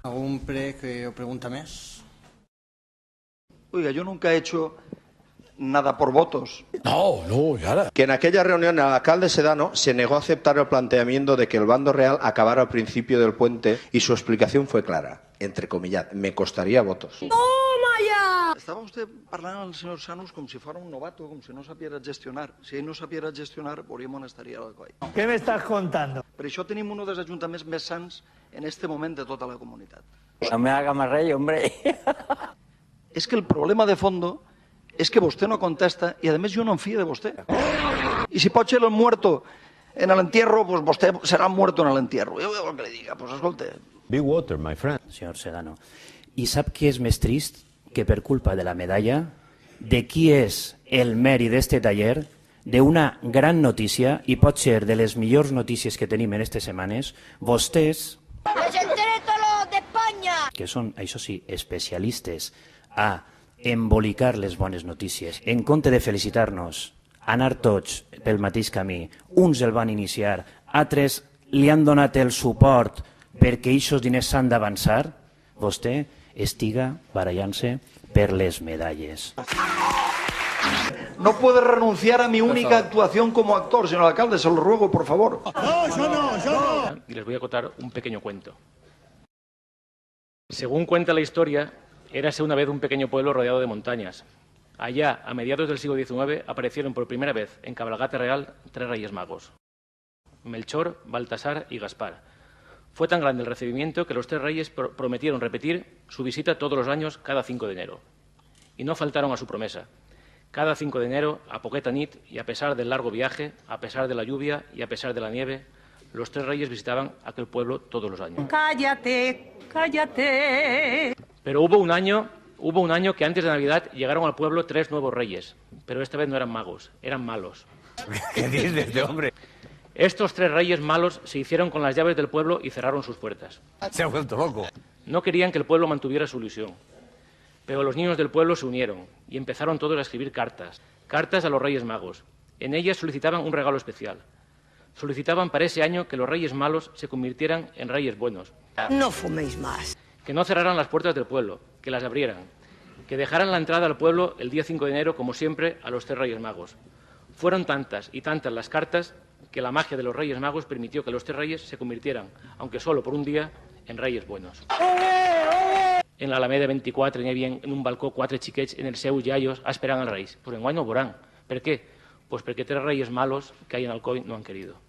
¿Algún pre que o pregunta más? Oiga, yo nunca he hecho nada por votos. No, ya. Que en aquella reunión el alcalde Sedano se negó a aceptar el planteamiento de que el bando real acabara al principio del puente y su explicación fue clara, entrecomillad, me costaría votos. Estava vostè parlant amb el senyor Sanus com si fos un novato, com si no sapiera gestionar. Si ell no sapiera gestionar, veuríem on estaria el coi. ¿Qué me estás contando? Per això tenim un dels ajuntaments més sants en este moment de tota la comunitat. No me haga más rey, hombre. És que el problema de fondo és que vostè no contesta i, a més, jo no em fio de vostè. I si pot ser el muerto en l'entierro, pues vostè serà muerto en l'entierro. Jo vol que li diga, pues escolta. Big water, my friend. Señor Sedano. I sap què és més trist? Que per culpa de la medalla, de qui és el mèrit d'este taller, d'una gran notícia, i pot ser de les millors notícies que tenim en aquestes setmanes, vostès, que són, això sí, especialistes a embolicar les bones notícies, en compte de felicitar-nos, anar tots pel mateix camí, uns el van iniciar, altres li han donat el suport perquè aquests diners s'han d'avançar, vostè estiga barallant-se per les medalles. No puede renunciar a mi única actuación como actor, señor alcalde, se lo ruego, por favor. Y les voy a contar un pequeño cuento. Según cuenta la historia, érase una vez un pequeño pueblo rodeado de montañas. Allá, a mediados del siglo XIX, aparecieron por primera vez en cabalgata real 3 reyes magos: Melchor, Baltasar y Gaspar. Fue tan grande el recibimiento que los 3 reyes prometieron repetir su visita todos los años cada 5 de enero. Y no faltaron a su promesa. Cada 5 de enero, a poqueta nit, y a pesar del largo viaje, a pesar de la lluvia y a pesar de la nieve, los 3 reyes visitaban aquel pueblo todos los años. Cállate, cállate. Pero hubo un año que antes de Navidad llegaron al pueblo 3 nuevos reyes, pero esta vez no eran magos, eran malos. ¿Qué dices de este hombre? Estos 3 reyes malos se hicieron con las llaves del pueblo y cerraron sus puertas. Se ha vuelto loco. No querían que el pueblo mantuviera su ilusión. Pero los niños del pueblo se unieron y empezaron todos a escribir cartas a los Reyes Magos. En ellas solicitaban un regalo especial. Solicitaban para ese año que los Reyes Malos se convirtieran en Reyes Buenos. No fuméis más. Que no cerraran las puertas del pueblo, que las abrieran. Que dejaran la entrada al pueblo el día 5 de enero, como siempre, a los 3 Reyes Magos. Fueron tantas y tantas las cartas que la magia de los Reyes Magos permitió que los 3 reyes se convirtieran, aunque solo por un día, en Reyes Buenos. En la Alameda 24 n'hi havia en un balcó 4 xiquets en els seus iaios esperant els reis. Pues enguany no ho veuran. Per què? Pues perquè 3 reyes malos que hay en Alcoy no han querido.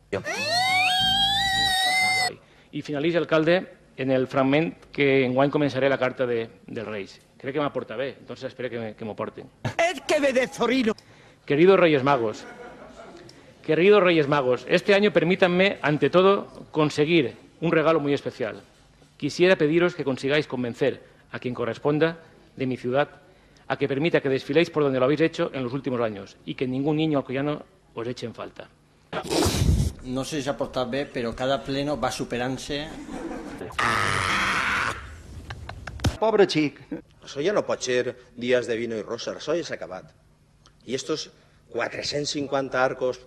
I finalitza alcalde en el fragment que enguany començaré la carta dels reis. Crec que m'aporta bé, entonces espero que m'ho porten. Es que de Zorino. Queridos Reyes Magos, este año permítanme, ante todo, conseguir un regalo muy especial. Quisiera pediros que consigáis convencer a quien corresponda de mi ciudad a que permita que desfiléis por donde lo habéis hecho en los últimos años y que ningún niño alcoyano os eche en falta. No sé si ha portat bé, però cada pleno va superant-se. Pobre xic. Això ja no pot ser días de vino y rosas, això ja s'ha acabat. I estos 450 arcos,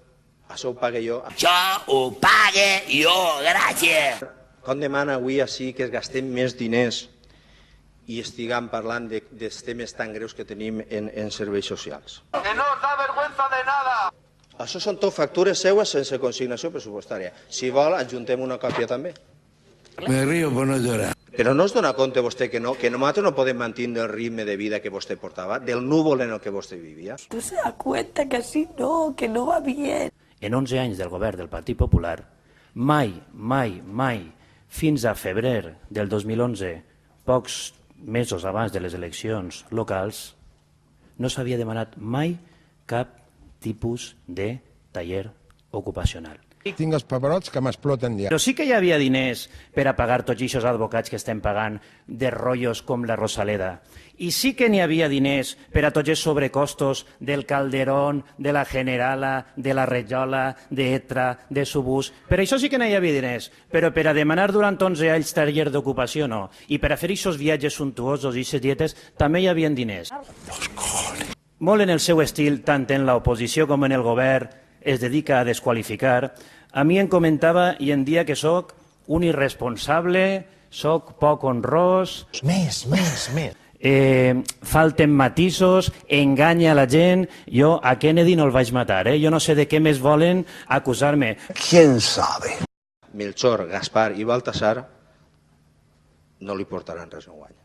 això ho pague jo. Yo ho pague yo, gracias. Com demana avui així que es gastem més diners i estiguem parlant dels temes tan greus que tenim en serveis socials? Que no os da vergüenza de nada. Això són tot factures seues sense consignació pressupostària. Si vol, adjuntem una còpia també. Me río por no llorar. Però no es dona compte vostè que nosaltres no podem mantenir el ritme de vida que vostè portava, del núvol en el que vostè vivia? Tú se das cuenta que así no, que no va bien. En 11 anys del govern del Partit Popular, mai, fins a febrer del 2011, pocs mesos abans de les eleccions locals, no s'havia demanat mai cap tipus de taller ocupacional. Tinc els paperots que m'exploten ja. Però sí que hi havia diners per a pagar tots aquests advocats que estem pagant de rotllos com la Rosaleda. I sí que n'hi havia diners per a tots els sobrecostos del Calderón, de la Generala, de la Rejola, d'Etra, de Subús. Per això sí que n'hi havia diners, però per a demanar durant 11 anys taller d'ocupació no. I per a fer aquests viatges suntuosos i aquestes dietes també hi havia diners. Molt en el seu estil, tant en l'oposició com en el govern, es dedica a desqualificar. A mi em comentava i em dia que sóc un irresponsable, soc poc honrós, Més. falten matisos, enganya la gent. Jo a Kennedy no el vaig matar, jo no sé de què més volen acusar-me. ¿Quién sabe? Melchor, Gaspar i Baltasar no li portaran res en guany.